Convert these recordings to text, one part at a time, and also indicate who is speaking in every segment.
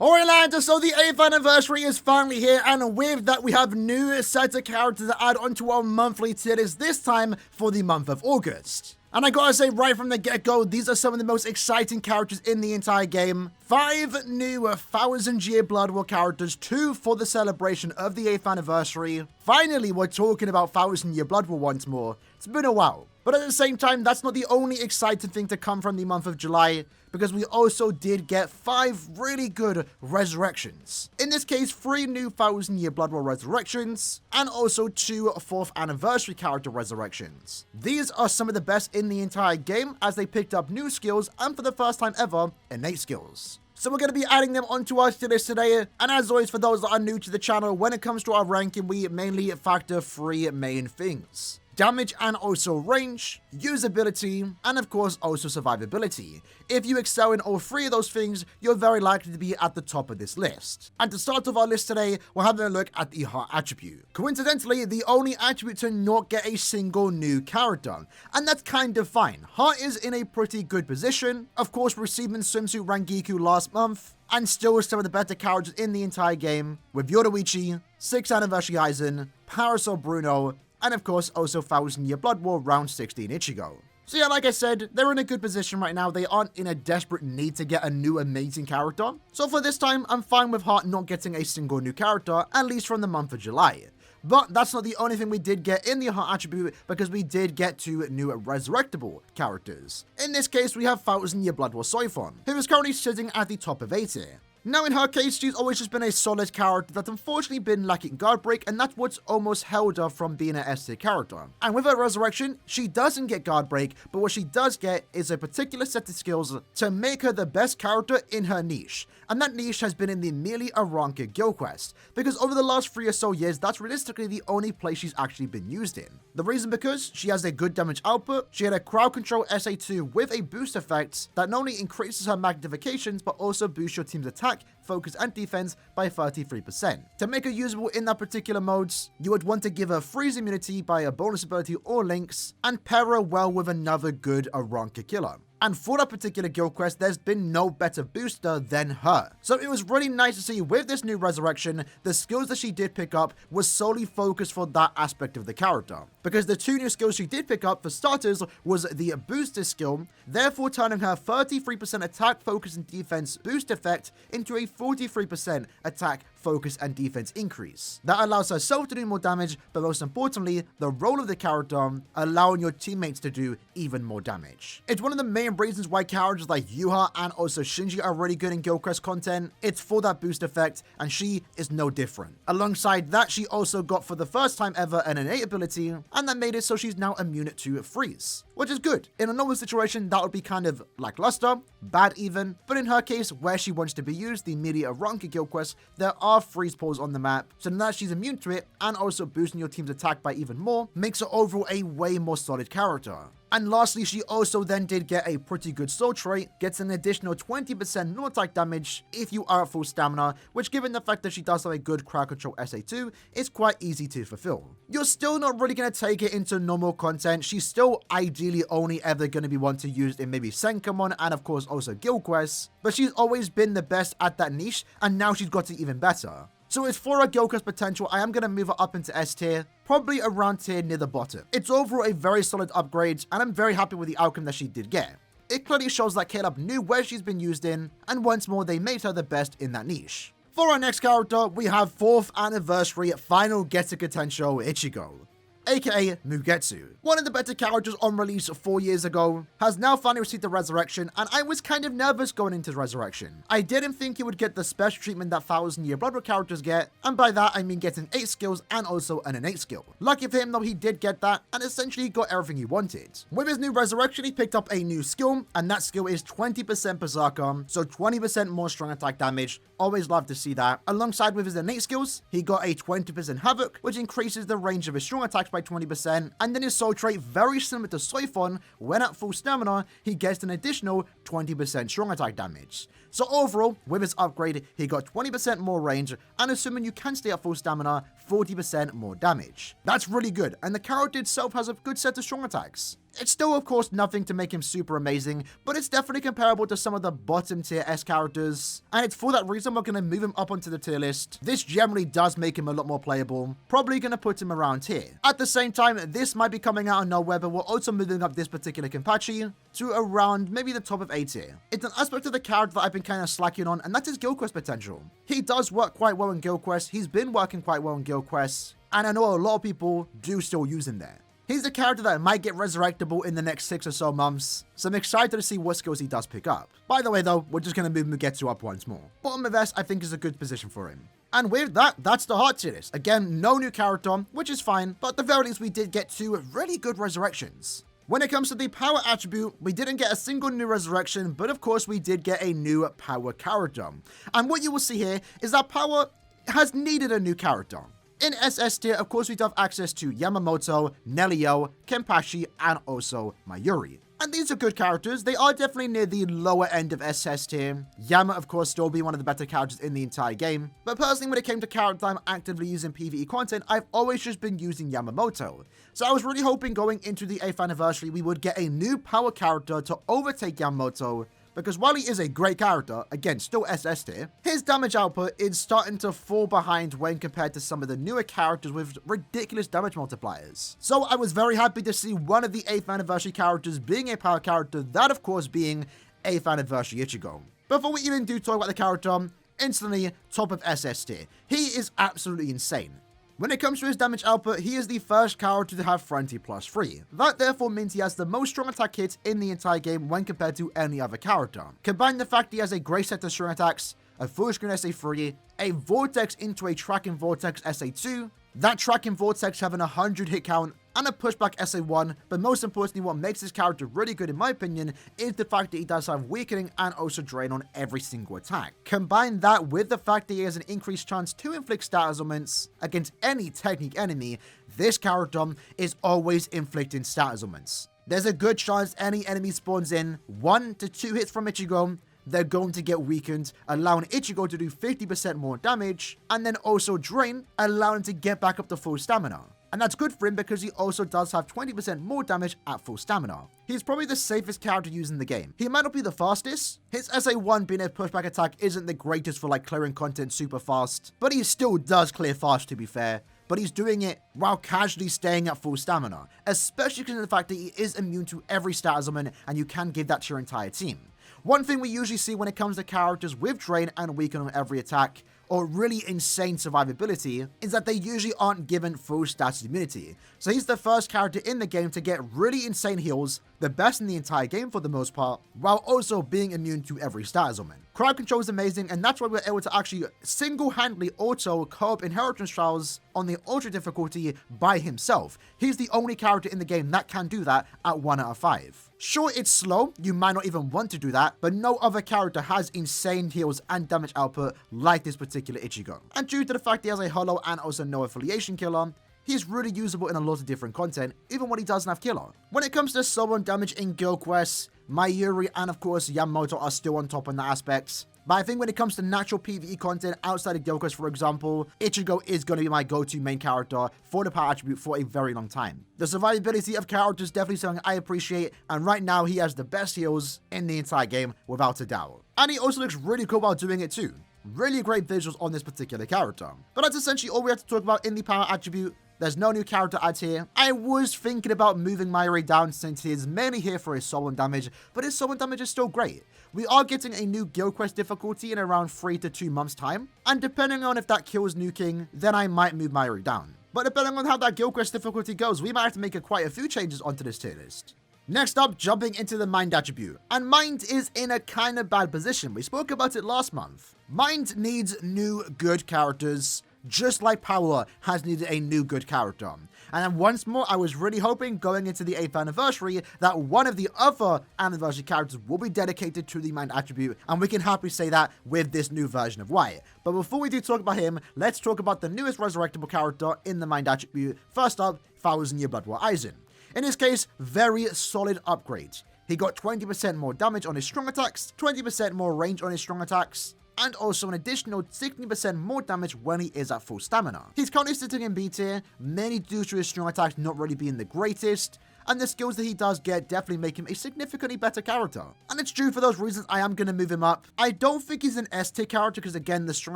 Speaker 1: Alright lads, so the 8th anniversary is finally here, and with that we have new sets of characters to add onto our monthly tier list, this time for the month of August. And I gotta say right from the get-go, these are some of the most exciting characters in the entire game. 5 new 1000-year Blood War characters, 2 for the celebration of the 8th anniversary. Finally, we're talking about 1000-year Blood War once more. It's been a while. But at the same time, that's not the only exciting thing to come from the month of July, because we also did get 5 really good resurrections. In this case, 3 new 1000-year Blood War resurrections, and also 2 4th anniversary character resurrections. These are some of the best in the entire game, as they picked up new skills, and for the first time ever, innate skills. So we're going to be adding them onto our tier list today, and as always, for those that are new to the channel, when it comes to our ranking, we mainly factor 3 main things: damage and also range, usability, and of course also survivability. If you excel in all 3 of those things, you're very likely to be at the top of this list. And to start off our list today, we're having a look at the Heart attribute. Coincidentally, the only attribute to not get a single new character, and that's kind of fine. Heart is in a pretty good position, of course receiving Swimsuit Rangiku last month, and still some of the better characters in the entire game, with Yoruichi, 6th Anniversary Aizen, Parasol Bruno, and of course also 1000-year Blood War round 16 Ichigo. So yeah, like I said, they're in a good position right now. They aren't in a desperate need to get a new amazing character. So for this time, I'm fine with Heart not getting a single new character, at least from the month of July. But that's not the only thing we did get in the Heart attribute, because we did get 2 new resurrectable characters. In this case, we have 1000-year Blood War Soifon, who is currently sitting at the top of A tier. Now in her case, she's always just been a solid character that's unfortunately been lacking guard break, and that's what's almost held her from being an S tier character. And with her resurrection, she doesn't get guard break, but what she does get is a particular set of skills to make her the best character in her niche. And that niche has been in the merely Aaroniero guild quest, because over the last 3 or so years, that's realistically the only place she's actually been used in. The reason because she has a good damage output, she had a crowd control SA2 with a boost effect that not only increases her magnifications, but also boosts your team's attack, focus, and defense by 33%. To make her usable in that particular modes, you would want to give her freeze immunity by a bonus ability or links, and pair her well with another good Aaroniero killer. And for that particular guild quest, there's been no better booster than her. So it was really nice to see with this new resurrection, the skills that she did pick up was solely focused for that aspect of the character. Because the 2 new skills she did pick up, for starters, was the booster skill, therefore turning her 33% attack, focus, and defense boost effect into a 43% attack, focus, and defense increase. That allows herself to do more damage, but most importantly, the role of the character, allowing your teammates to do even more damage. It's one of the main reasons why characters like Yuha and also Shinji are really good in guild quest content. It's for that boost effect, and she is no different. Alongside that, she also got for the first time ever an innate ability, and that made it so she's now immune to freeze, which is good. In a normal situation, that would be kind of lackluster, bad even, but in her case, where she wants to be used, the immediate Aaroniero guild quest, there are freeze poles on the map, so now that she's immune to it, and also boosting your team's attack by even more, makes her overall a way more solid character. And lastly, she also then did get a pretty good soul trait, gets an additional 20% non-attack damage if you are at full stamina, which given the fact that she does have a good crowd control SA2, is quite easy to fulfill. You're still not really going to take it into normal content. She's still ideally only ever going to be one to use in maybe Senkamon and of course also guild quests, but she's always been the best at that niche, and now she's got it even better. So as for her guild quest potential, I am going to move her up into S tier, probably around tier near the bottom. It's overall a very solid upgrade, and I'm very happy with the outcome that she did get. It clearly shows that Caleb knew where she's been used in, and once more they made her the best in that niche. For our next character, we have 4th anniversary final Getuka Tensho Ichigo, aka Mugetsu. One of the better characters on release 4 years ago, has now finally received the resurrection, and I was kind of nervous going into resurrection. I didn't think he would get the special treatment that 1000-year Blood War characters get, and by that I mean getting 8 skills and also an innate skill. Lucky for him though, he did get that, and essentially got everything he wanted. With his new resurrection, he picked up a new skill, and that skill is 20% Berserker, so 20% more strong attack damage. Always love to see that. Alongside with his innate skills, he got a 20% Havoc, which increases the range of his strong attacks by 20%, and then his soul trait, very similar to Soifon, when at full stamina, he gets an additional 20% strong attack damage. So overall, with his upgrade, he got 20% more range, and assuming you can stay at full stamina, 40% more damage. That's really good, and the character itself has a good set of strong attacks. It's still, of course, nothing to make him super amazing, but it's definitely comparable to some of the bottom tier S characters, and it's for that reason we're going to move him up onto the tier list. This generally does make him a lot more playable, probably going to put him around here. At the same time, this might be coming out of nowhere, but we're also moving up this particular Kenpachi to around maybe the top of A tier. It's an aspect of the character that I've been kind of slacking on, and that's his guild quest potential. He does work quite well in guild quests, he's been working quite well in guild quests, and I know a lot of people do still use him there. He's a character that might get resurrectable in the next 6 or so months, so I'm excited to see what skills he does pick up. By the way though, we're just going to move Mugetsu up once more. Bottom of S I think is a good position for him. And with that, that's the hard tier list. Again, no new character, which is fine, but at the very least we did get 2 really good resurrections. When it comes to the power attribute, we didn't get a single new resurrection, but of course we did get a new power character. And what you will see here is that power has needed a new character. In SS tier, of course, we do have access to Yamamoto, Nelio, Kenpachi, and also Mayuri. And these are good characters. They are definitely near the lower end of SS tier. Yama, of course, still being one of the better characters in the entire game. But personally, when it came to character I'm actively using PvE content, I've always just been using Yamamoto. So I was really hoping going into the 8th anniversary, we would get a new power character to overtake Yamamoto, because while he is a great character, again, still SS tier, his damage output is starting to fall behind when compared to some of the newer characters with ridiculous damage multipliers. So I was very happy to see one of the 8th anniversary characters being a power character, that of course being 8th anniversary Ichigo. Before we even do talk about the character, instantly top of SS tier. He is absolutely insane. When it comes to his damage output, he is the first character to have Frenzy +3. That therefore means he has the most strong attack hits in the entire game when compared to any other character. Combine the fact he has a great set of strong attacks, a full screen SA3, a Vortex into a Tracking Vortex SA2, that Tracking Vortex having a 100 hit count, and a pushback SA1, but most importantly what makes this character really good in my opinion is the fact that he does have weakening and also drain on every single attack. Combine that with the fact that he has an increased chance to inflict status augments against any technique enemy, this character is always inflicting status augments. There's a good chance any enemy spawns in 1 to 2 hits from Ichigo, they're going to get weakened, allowing Ichigo to do 50% more damage, and then also drain, allowing him to get back up to full stamina. And that's good for him because he also does have 20% more damage at full stamina. He's probably the safest character used in the game. He might not be the fastest. His SA1 being a pushback attack isn't the greatest for like clearing content super fast, but he still does clear fast to be fair. But he's doing it while casually staying at full stamina, especially because of the fact that he is immune to every status augment and you can give that to your entire team. One thing we usually see when it comes to characters with drain and weaken on every attack, or really insane survivability, is that they usually aren't given full status immunity. So he's the first character in the game to get really insane heals, the best in the entire game for the most part, while also being immune to every status augment. Crowd control is amazing, and that's why we're able to actually single-handedly auto co-op inheritance trials on the ultra difficulty by himself. He's the only character in the game that can do that at 1 out of 5. Sure, it's slow, you might not even want to do that, but no other character has insane heals and damage output like this particular Ichigo. And due to the fact he has a holo and also no affiliation killer, he's really usable in a lot of different content, even when he doesn't have killer. When it comes to solo damage in guild quests, Mayuri and of course Yamamoto are still on top in that aspect. But I think when it comes to natural PvE content outside of guild quests, for example, Ichigo is going to be my go-to main character for the power attribute for a very long time. The survivability of characters is definitely something I appreciate, and right now he has the best heals in the entire game without a doubt. And he also looks really cool while doing it too. Really great visuals on this particular character. But that's essentially all we have to talk about in the power attribute. There's no new character adds here. I was thinking about moving Mayuri down since he is mainly here for his soul and damage, but his soul and damage is still great. We are getting a new guild quest difficulty in around 3 to 2 months time, and depending on if that kills New King, then I might move Mayuri down. But depending on how that guild quest difficulty goes, we might have to make quite a few changes onto this tier list. Next up, jumping into the Mind attribute. And Mind is in a kind of bad position. We spoke about it last month. Mind needs new good characters, just like Power has needed a new good character. And then once more, I was really hoping going into the 8th anniversary that one of the other anniversary characters will be dedicated to the Mind attribute, and we can happily say that with this new version of White. But before we do talk about him, let's talk about the newest resurrectable character in the Mind attribute. First up, 1000-Year Blood War Aizen. In his case, very solid upgrade. He got 20% more damage on his strong attacks, 20% more range on his strong attacks, and also an additional 16% more damage when he is at full stamina. He's currently sitting in B tier, mainly due to his strong attacks not really being the greatest, and the skills that he does get definitely make him a significantly better character. And it's true, for those reasons I am going to move him up. I don't think he's an S tier character because, again, the strong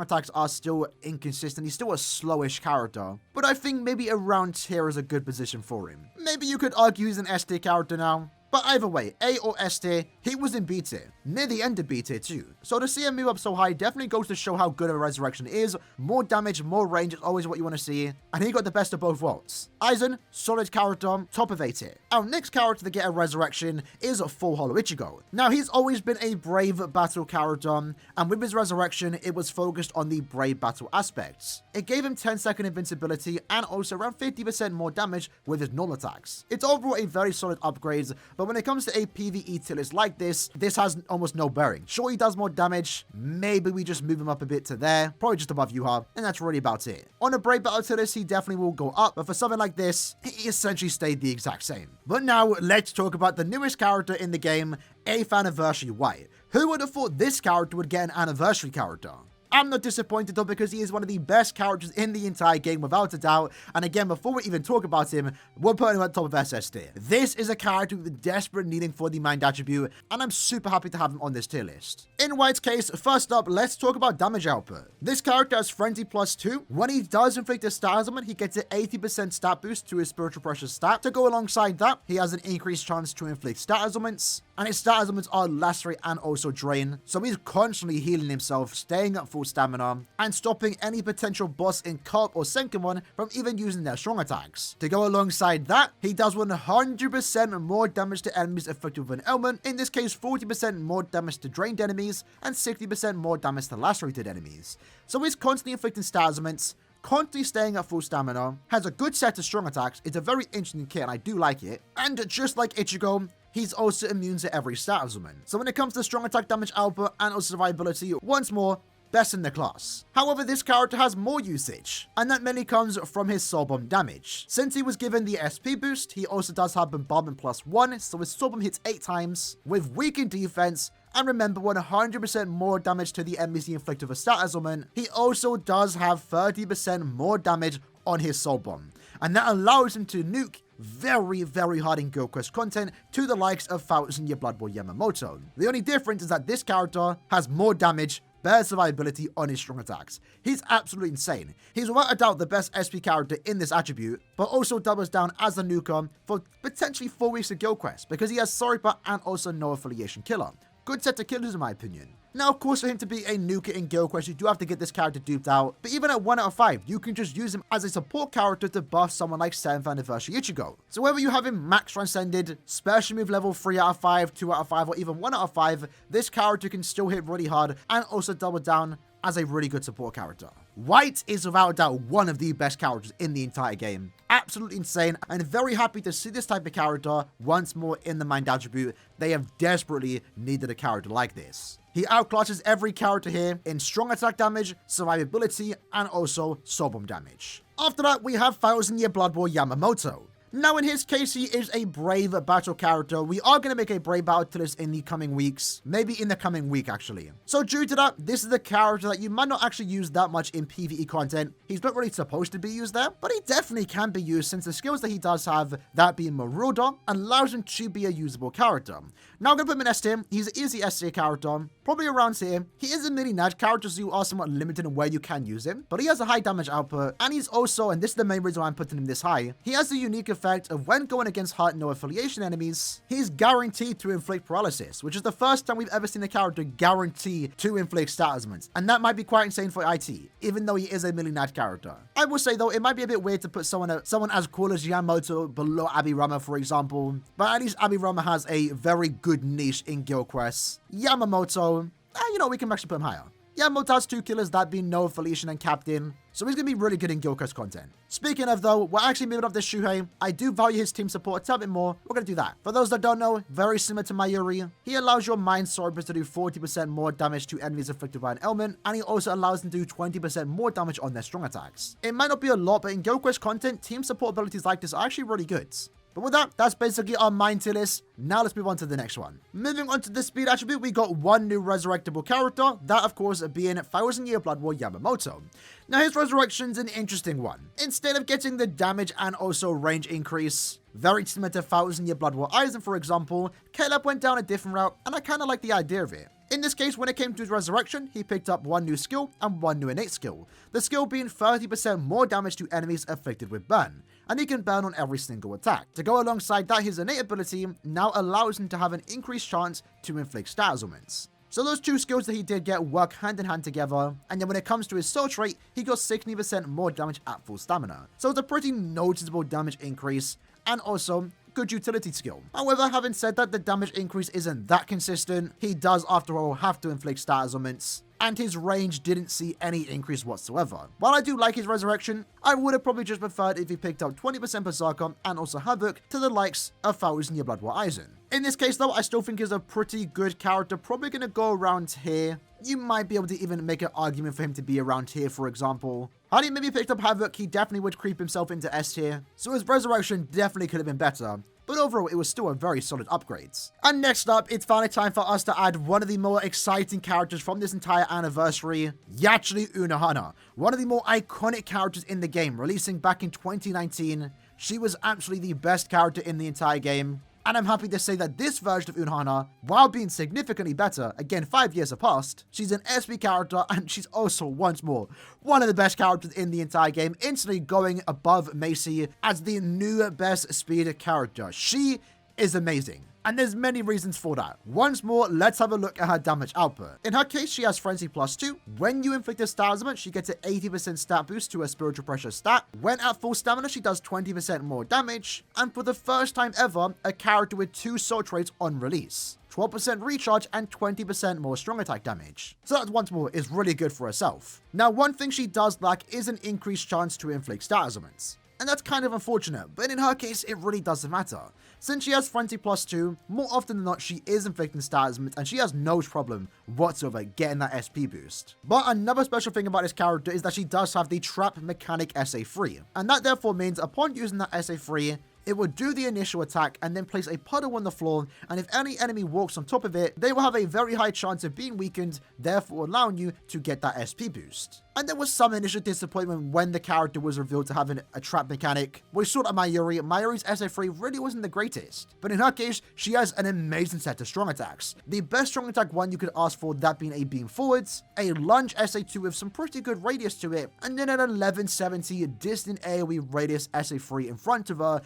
Speaker 1: attacks are still inconsistent. He's still a slowish character, but I think maybe around tier is a good position for him. Maybe you could argue he's an S tier character now. But either way, A or S tier, he was in B tier, near the end of B tier too. So to see him move up so high definitely goes to show how good of a resurrection is. More damage, more range is always what you want to see, and he got the best of both worlds. Aizen, solid character, top of A tier. Our next character to get a resurrection is Full Hollow Ichigo. Now, he's always been a brave battle character, and with his resurrection, it was focused on the brave battle aspects. It gave him 10-second invincibility and also around 50% more damage with his normal attacks. It's overall a very solid upgrade, but when it comes to a PvE tier list like this has almost no bearing. Sure, he does more damage. Maybe we just move him up a bit to there, probably just above Yuha, and that's really about it. On a brave battle tier list, he definitely will go up, but for something like this, he essentially stayed the exact same. But now, let's talk about the newest character in the game, 8th Anniversary White. Who would have thought this character would get an anniversary character? I'm not disappointed though, because he is one of the best characters in the entire game without a doubt. And again, before we even talk about him, we're putting him at top of SS tier. This is a character with desperate needing for the mind attribute, and I'm super happy to have him on this tier list. In White's case, first up, let's talk about damage output. This character has Frenzy +2. When he does inflict a stat ailment, he gets an 80% stat boost to his Spiritual Pressure stat. To go alongside that, he has an increased chance to inflict stat ailments, and his stat ailments are Lacerate and also Drain, so he's constantly healing himself, staying at full stamina, and stopping any potential boss in Cup or Senkemono from even using their strong attacks. To go alongside that, he does 100% more damage to enemies afflicted with an ailment, in this case 40% more damage to drained enemies, and 60% more damage to lacerated enemies. So he's constantly inflicting stat ailments, constantly staying at full stamina, has a good set of strong attacks, it's a very interesting kit and I do like it, and just like Ichigo, he's also immune to every stat ailment. So when it comes to strong attack damage output and also survivability, once more, best in the class. However, this character has more usage, and that mainly comes from his Soul Bomb damage. Since he was given the SP boost, he also does have Bombardment +1, so his Soul Bomb hits 8 times, with weakened defense, and remember 100% more damage to the enemies he inflicted with a stat ailment. He also does have 30% more damage on his Soul Bomb, and that allows him to nuke very, very hard in Guild Quest content to the likes of 1000 Year Blood Boy Yamamoto. The only difference is that this character has more damage, better survivability on his strong attacks. He's absolutely insane. He's without a doubt the best SP character in this attribute, but also doubles down as a nuker for potentially 4 weeks of Guild Quest, because he has Soripa and also no affiliation killer. Good set of killers in my opinion. Now, of course, for him to be a nuker in Guild Quest, you do have to get this character duped out, but even at 1 out of 5, you can just use him as a support character to buff someone like 7th Anniversary Ichigo. So whether you have him max transcended, special move level 3 out of 5, 2 out of 5, or even 1 out of 5, this character can still hit really hard and also double down as a really good support character. White is without a doubt one of the best characters in the entire game. Absolutely insane, and very happy to see this type of character once more in the mind attribute. They have desperately needed a character like this. He outclasses every character here in strong attack damage, survivability, and also Soul Bomb damage. After that, we have 1000 Year Blood Boy Yamamoto. Now, in his case, he is a brave battle character. We are going to make a brave battle tier list in the coming weeks. Maybe in the coming week, actually. So due to that, this is the character that you might not actually use that much in PvE content. He's not really supposed to be used there, but he definitely can be used since the skills that he does have, that being Marauder, allows him to be a usable character. Now, I'm going to put him in S tier. He's an easy S tier character, probably around here. He is a mini nudge character, so you are somewhat limited in where you can use him, but he has a high damage output, and he's also, and this is the main reason why I'm putting him this high, he has the unique effect of when going against hard no affiliation enemies, he's guaranteed to inflict paralysis, which is the first time we've ever seen a character guarantee to inflict stat ailments, and that might be quite insane for IT, even though he is a mini nudge character. I will say though, it might be a bit weird to put someone as cool as Yamamoto below Abirama, for example, but at least Abirama has a very good niche in Guild Quests. Yamamoto, you know, we can actually put him higher. Yamamoto has 2 killers, that being No Affiliation and Captain, so he's going to be really good in Guild Quest content. Speaking of though, we're actually moving up this Shuhei. I do value his team support a tad bit more. We're going to do that. For those that don't know, very similar to Mayuri, he allows your Mind Swords to do 40% more damage to enemies afflicted by an ailment, and he also allows them to do 20% more damage on their strong attacks. It might not be a lot, but in Guild Quest content, team support abilities like this are actually really good. But with that, that's basically our main tier list. Now let's move on to the next one. Moving on to the speed attribute, we got one new resurrectable character, that of course being 1000-Year Blood War Yamamoto. Now his resurrection's an interesting one. Instead of getting the damage and also range increase, very similar to 1000-Year Blood War Aizen for example, Caleb went down a different route and I kinda like the idea of it. In this case, when it came to his resurrection, he picked up one new skill and one new innate skill. The skill being 30% more damage to enemies afflicted with burn, and he can burn on every single attack. To go alongside that, his innate ability now allows him to have an increased chance to inflict stat ailments. So those two skills that he did get work hand in hand together, and then when it comes to his soul trait, he got 60% more damage at full stamina. So it's a pretty noticeable damage increase, and also good utility skill. However, having said that, the damage increase isn't that consistent. He does, after all, have to inflict stat ailments, and his range didn't see any increase whatsoever. While I do like his resurrection, I would have probably just preferred if he picked up 20% Berserker and also Havoc to the likes of 1000-Year Blood War Aizen. In this case though, I still think he's a pretty good character, probably going to go around here. You might be able to even make an argument for him to be around here, for example. Had he maybe picked up Havoc, he definitely would creep himself into S tier, so his resurrection definitely could have been better. But overall, it was still a very solid upgrade. And next up, it's finally time for us to add one of the more exciting characters from this entire anniversary, Yachiru Unohana, one of the more iconic characters in the game, releasing back in 2019. She was absolutely the best character in the entire game. And I'm happy to say that this version of Unohana, while being significantly better, again 5 years have passed, she's an SP character and she's also once more one of the best characters in the entire game, instantly going above Macy as the new best speed character. She is amazing. And there's many reasons for that. Once more, let's have a look at her damage output. In her case, she has Frenzy +2. When you inflict a stat ailment, she gets an 80% stat boost to her Spiritual Pressure stat. When at full stamina, she does 20% more damage. And for the first time ever, a character with 2 soul traits on release. 12% recharge and 20% more strong attack damage. So that once more is really good for herself. Now, one thing she does lack is an increased chance to inflict stat ailments. And that's kind of unfortunate, but in her case, it really doesn't matter. Since she has Frenzy +2, more often than not, she is inflicting stat ailments and she has no problem whatsoever getting that SP boost. But another special thing about this character is that she does have the Trap Mechanic SA3, and that therefore means upon using that SA3, it will do the initial attack and then place a puddle on the floor, and if any enemy walks on top of it, they will have a very high chance of being weakened, therefore allowing you to get that SP boost. And there was some initial disappointment when the character was revealed to have a trap mechanic. We saw that Mayuri. Mayuri's SA3 really wasn't the greatest, but in her case, she has an amazing set of strong attacks. The best strong attack one you could ask for, that being a beam forwards, a lunge SA2 with some pretty good radius to it, and then an 1170 distant AoE radius SA3 in front of her,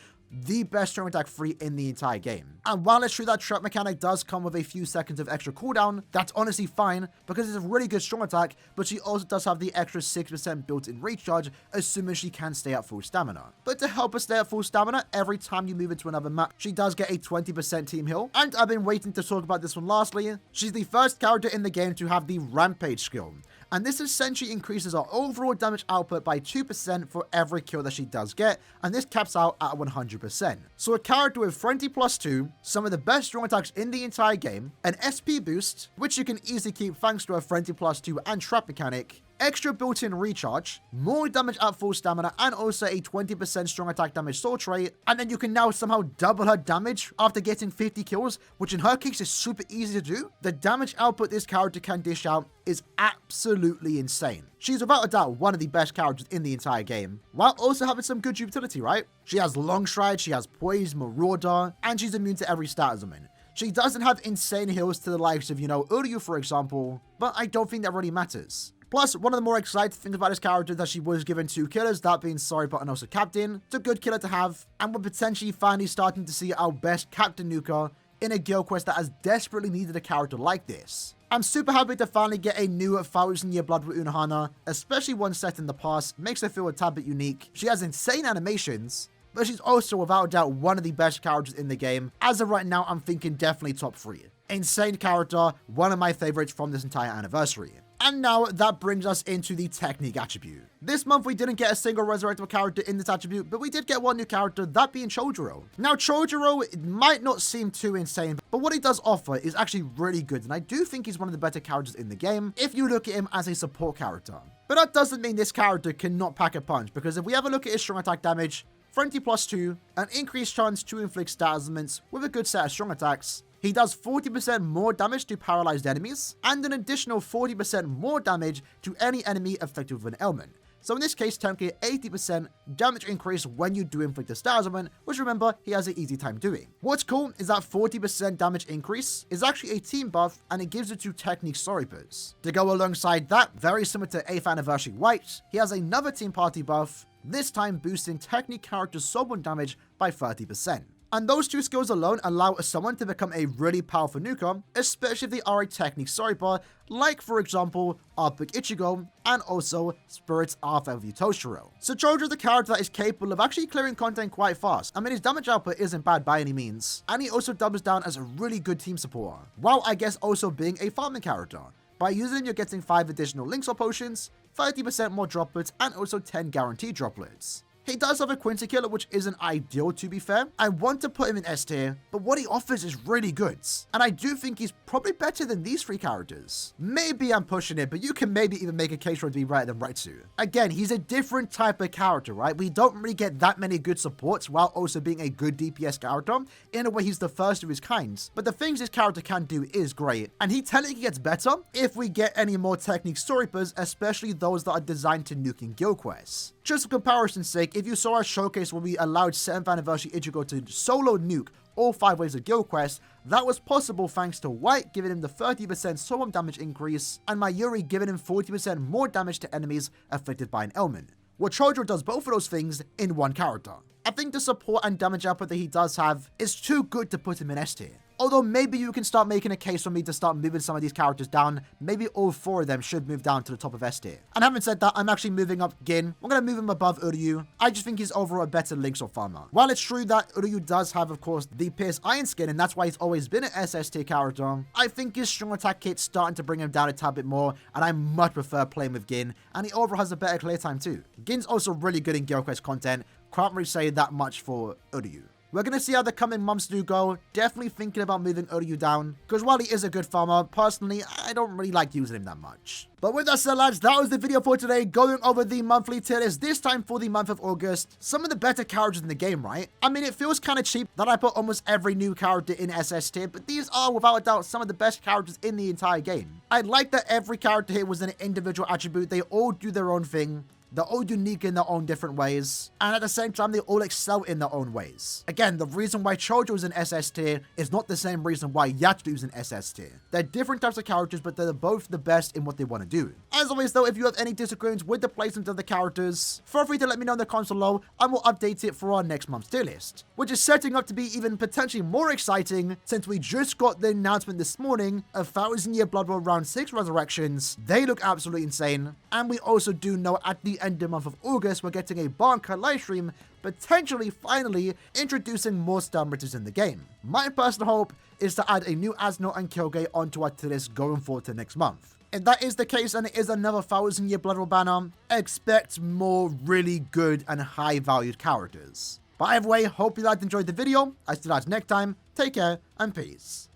Speaker 1: the best strong attack free in the entire game. And while it's true that trap mechanic does come with a few seconds of extra cooldown, that's honestly fine because it's a really good strong attack, but she also does have the extra 6% built-in recharge, assuming she can stay at full stamina. But to help her stay at full stamina, every time you move into another map, she does get a 20% team heal. And I've been waiting to talk about this one lastly. She's the first character in the game to have the Rampage skill. And this essentially increases her overall damage output by 2% for every kill that she does get, and this caps out at 100%. So a character with Frenzy +2, some of the best strong attacks in the entire game, an SP boost, which you can easily keep thanks to her Frenzy +2 and trap mechanic, extra built-in recharge, more damage at full stamina, and also a 20% strong attack damage soul trait, and then you can now somehow double her damage after getting 50 kills, which in her case is super easy to do. The damage output this character can dish out is absolutely insane. She's without a doubt one of the best characters in the entire game, while also having some good utility, right? She has long stride, she has poise, marauder, and she's immune to every stat ailment. She doesn't have insane heals to the likes of, Uryu, for example, but I don't think that really matters. Plus, one of the more exciting things about this character is that she was given 2 killers, that being Sorry But and also Captain. It's a good killer to have, and we're potentially finally starting to see our best Captain Nuka in a guild quest that has desperately needed a character like this. I'm super happy to finally get a new 1000-Year Blood with Unohana, especially one set in the past, makes her feel a tad bit unique. She has insane animations, but she's also without a doubt one of the best characters in the game. As of right now, I'm thinking definitely top 3. Insane character, one of my favorites from this entire anniversary. And now that brings us into the technique attribute. This month we didn't get a single resurrectable character in this attribute, but we did get one new character, that being Chojuro. Now Chojuro might not seem too insane, but what he does offer is actually really good, and I do think he's one of the better characters in the game if you look at him as a support character. But that doesn't mean this character cannot pack a punch, because if we have a look at his strong attack damage, Frenzy +2, an increased chance to inflict stat elements with a good set of strong attacks. He does 40% more damage to paralyzed enemies, and an additional 40% more damage to any enemy affected with an ailment. So in this case, technically 80% damage increase when you do inflict a stat element, which remember, he has an easy time doing. What's cool is that 40% damage increase is actually a team buff, and it gives it to Technique Soripers. To go alongside that, very similar to 8th Anniversary White, he has another team party buff, this time boosting Technique character summon damage by 30%. And those two skills alone allow someone to become a really powerful nuker, especially if they are a Technique Soriper, like for example, Artbook Ichigo, and also Spirit's Arthur of Toshiro. So Chojo is a character that is capable of actually clearing content quite fast. I mean, his damage output isn't bad by any means, and he also doubles down as a really good team supporter, while I guess also being a farming character. By using him, you're getting 5 additional links or potions, 30% more droplets, and also 10 guaranteed droplets. He does have a Quincy Killer, which isn't ideal to be fair. I want to put him in S tier, but what he offers is really good. And I do think he's probably better than these 3 characters. Maybe I'm pushing it, but you can maybe even make a case for him to be better than Raitsu. Again, he's a different type of character, right? We don't really get that many good supports while also being a good DPS character. In a way, he's the first of his kind. But the things this character can do is great. And he technically gets better if we get any more Technique Storipers, especially those that are designed to nuke in guild quests. Just for comparison's sake, if you saw our showcase where we allowed 7th Anniversary Ichigo to solo nuke all 5 waves of guild quests, that was possible thanks to White giving him the 30% summon damage increase, and Mayuri giving him 40% more damage to enemies affected by an ailment. Well, Chojo does both of those things in one character. I think the support and damage output that he does have is too good to put him in S tier. Although maybe you can start making a case for me to start moving some of these characters down. Maybe all 4 of them should move down to the top of S tier. And having said that, I'm actually moving up Gin. I'm going to move him above Uryu. I just think he's overall a better Lynx or farmer. While it's true that Uryu does have, of course, the Pierce Iron Skin, and that's why he's always been an SS tier character, I think his strong attack kit's starting to bring him down a tad bit more, and I much prefer playing with Gin, and he overall has a better clear time too. Gin's also really good in Guild Quest content. Can't really say that much for Uryu. We're going to see how the coming months do go. Definitely thinking about moving Uryu down, because while he is a good farmer, personally, I don't really like using him that much. But with that said, lads, that was the video for today, going over the monthly tier list, this time for the month of August. Some of the better characters in the game, right? I mean, it feels kind of cheap that I put almost every new character in SS tier, but these are, without a doubt, some of the best characters in the entire game. I like that every character here was an individual attribute. They all do their own thing. They're all unique in their own different ways, and at the same time, they all excel in their own ways. Again, the reason why Chojo is in SS tier is not the same reason why Yachiru is in SS tier. They're different types of characters, but they're both the best in what they want to do. As always though, if you have any disagreements with the placement of the characters, feel free to let me know in the comments below, and we'll update it for our next month's tier list, which is setting up to be even potentially more exciting since we just got the announcement this morning of 1000 Year Blood Bowl Round 6 Resurrections. They look absolutely insane, and we also do know at the end of the month of August, we're getting a Bankai livestream, potentially finally introducing more Stamritters in the game. My personal hope is to add a new Asno and Kyoge onto our tier list going forward to next month. If that is the case and it is another 1000 Year Blood Bowl banner, expect more really good and high valued characters. But either way, hope you guys enjoyed the video. I still have next time, take care and peace.